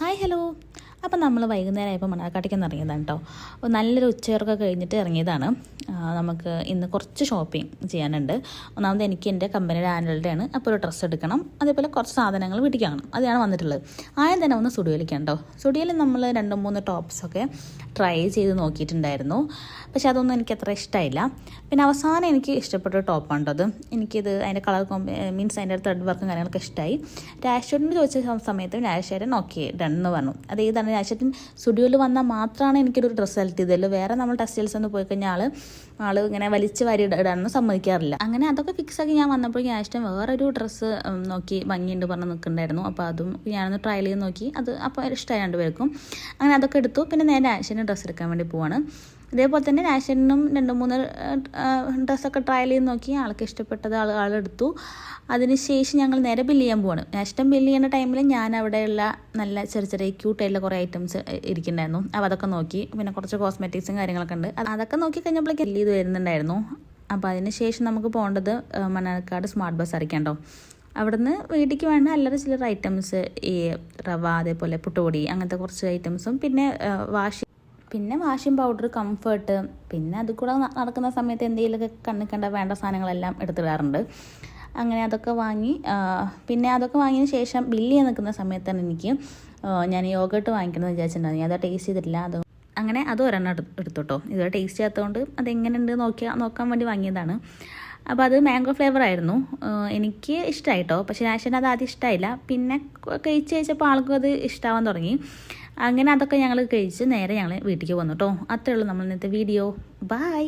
Hi hello. അപ്പം നമ്മൾ വൈകുന്നേരമായപ്പോൾ മണ്ണാർക്കാട്ടേക്കൊന്ന് ഇറങ്ങിയതാണ് കേട്ടോ. നല്ലൊരു ഉച്ചയോർക്കൊക്കെ കഴിഞ്ഞിട്ട് ഇറങ്ങിയതാണ്. നമുക്ക് ഇന്ന് കുറച്ച് ഷോപ്പിംഗ് ചെയ്യാനുണ്ട്. ഒന്നാമത് എനിക്ക് എൻ്റെ കമ്പനിയുടെ ആനുവൽ ഡേ ആണ്. അപ്പോൾ ഒരു ഡ്രസ്സ് എടുക്കണം, അതേപോലെ കുറച്ച് സാധനങ്ങൾ വീട്ടിലേക്ക് വാങ്ങണം. അതാണ് വന്നിട്ടുള്ളത്. ആദ്യം തന്നെ ഒന്ന് സ്റ്റുഡിയോയിലേക്കാണ് കേട്ടോ. സ്റ്റുഡിയോയിൽ നമ്മൾ 2-3 ടോപ്സൊക്കെ ട്രൈ ചെയ്ത് നോക്കിയിട്ടുണ്ടായിരുന്നു. പക്ഷെ അതൊന്നും എനിക്ക് അത്ര ഇഷ്ടമായില്ല. പിന്നെ അവസാനം എനിക്ക് ഇഷ്ടപ്പെട്ട ടോപ്പാണ് അത്. എനിക്കിത് അതിൻ്റെ കളർ മീൻസ് അതിൻ്റെ ത്രെഡ് വർക്കും കാര്യങ്ങളൊക്കെ ഇഷ്ടമായി. രാജേട്ടനോട് ചോദിച്ച സമയത്ത് രാജേട്ടൻ ഓക്കെ ഡണ്ണ് പറഞ്ഞു. അതേതാണ് രാജേട്ടൻ സ്റ്റുഡിയോയിൽ വന്നാൽ മാത്രമാണ് എനിക്കൊരു ഡ്രസ്സ് സെലക്ട് ചെയ്തല്ലോ. വേറെ നമ്മൾ ടെക്സ്റ്റൈൽസ് ഒന്ന് പോയി കഴിഞ്ഞാൽ ആൾ ഇങ്ങനെ വലിച്ച് വാരി ഇടാനൊന്നും സമ്മതിക്കാറില്ല. അങ്ങനെ അതൊക്കെ ഫിക്സാക്കി ഞാൻ വന്നപ്പോഴേക്കും രാജേട്ടൻ വേറൊരു ഡ്രസ്സ് നോക്കി ഭംഗിയുണ്ട് പറഞ്ഞ് നിൽക്കുന്നുണ്ടായിരുന്നു. അപ്പോൾ അതും ഞാനൊന്ന് ട്രയൽ ചെയ്ത് നോക്കി. അത് അപ്പോൾ ഇഷ്ടമായി രണ്ടുപേർക്കും. അങ്ങനെ അതൊക്കെ എടുത്തു. പിന്നെ നേരെ രാജേട്ടന് ഡ്രസ്സ് എടുക്കാൻ വേണ്ടി പോവാണ്. ഇതേപോലെ തന്നെ രാജേട്ടനും 2-3 ഡ്രസ്സൊക്കെ ട്രയൽ ചെയ്ത് നോക്കി. ആൾക്ക് ഇഷ്ടപ്പെട്ടത് ആളെടുത്തു. അതിനുശേഷം ഞങ്ങൾ നേരെ ബില്ല് ചെയ്യാൻ പോവാണ്. രാജേട്ടൻ ബില്ല് ചെയ്യുന്ന ടൈമിൽ ഞാൻ അവിടെയുള്ള നല്ല ചെറിയ ക്യൂട്ടായിട്ടുള്ള കുറേ ഐറ്റംസ് ഇരിക്കുന്നുണ്ടായിരുന്നു. അപ്പോൾ അതൊക്കെ നോക്കി. പിന്നെ കുറച്ച് കോസ്മെറ്റിക്സും കാര്യങ്ങളൊക്കെ ഉണ്ട്. അതൊക്കെ നോക്കി കഴിഞ്ഞപ്പോഴേക്ക് ബില്ല് ചെയ്ത് വരുന്നുണ്ടായിരുന്നു. അപ്പോൾ അതിന് ശേഷം നമുക്ക് പോകേണ്ടത് മണ്ണാർക്കാട് സ്മാർട്ട് ബസ് അറിയിക്കാണ്ടോ. അവിടുന്ന് വീട്ടിലേക്ക് വേണ്ട അല്ലറ ചില്ലറ ഐറ്റംസ്, ഈ റവ, അതേപോലെ പുട്ടുപൊടി, അങ്ങനത്തെ കുറച്ച് ഐറ്റംസും പിന്നെ വാഷിംഗ് പൗഡർ, കംഫർട്ട്, പിന്നെ അത് കൂടെ നടക്കുന്ന സമയത്ത് എന്തെങ്കിലുമൊക്കെ കണ്ട വേണ്ട സാധനങ്ങളെല്ലാം എടുത്തിടാറുണ്ട്. അങ്ങനെ അതൊക്കെ വാങ്ങി. പിന്നെ അതൊക്കെ വാങ്ങിയതിന് ശേഷം ബില്ല് ചെയ്യാൻ നിൽക്കുന്ന സമയത്താണ് ഞാൻ യോഗട്ട് വാങ്ങിക്കണമെന്ന് വിചാരിച്ചിട്ടുണ്ടായിരുന്നു. അത് ടേസ്റ്റ് ചെയ്തിട്ടില്ല. അങ്ങനെ അത് ഒരെണ്ണം എടുത്തോട്ടോ. ഇതുവരെ ടേസ്റ്റ് ചെയ്യാത്തതുകൊണ്ട് അതെങ്ങനെയുണ്ട് നോക്കാൻ വേണ്ടി വാങ്ങിയതാണ്. അപ്പോൾ അത് മാംഗോ ഫ്ലേവർ ആയിരുന്നു. എനിക്ക് ഇഷ്ടമായിട്ടോ. പക്ഷേ രാജേട്ടന് അത് ആദ്യം ഇഷ്ടമായില്ല. പിന്നെ കഴിച്ചപ്പോൾ ആൾക്കും അത് ഇഷ്ടമാവാൻ തുടങ്ങി. അങ്ങനെ അതൊക്കെ ഞങ്ങൾ കഴിച്ച് നേരെ ഞങ്ങൾ വീട്ടിലേക്ക് വന്നു കേട്ടോ. അത്രേ ഉള്ളൂ നമ്മൾ ഇന്നത്തെ വീഡിയോ. ബൈ.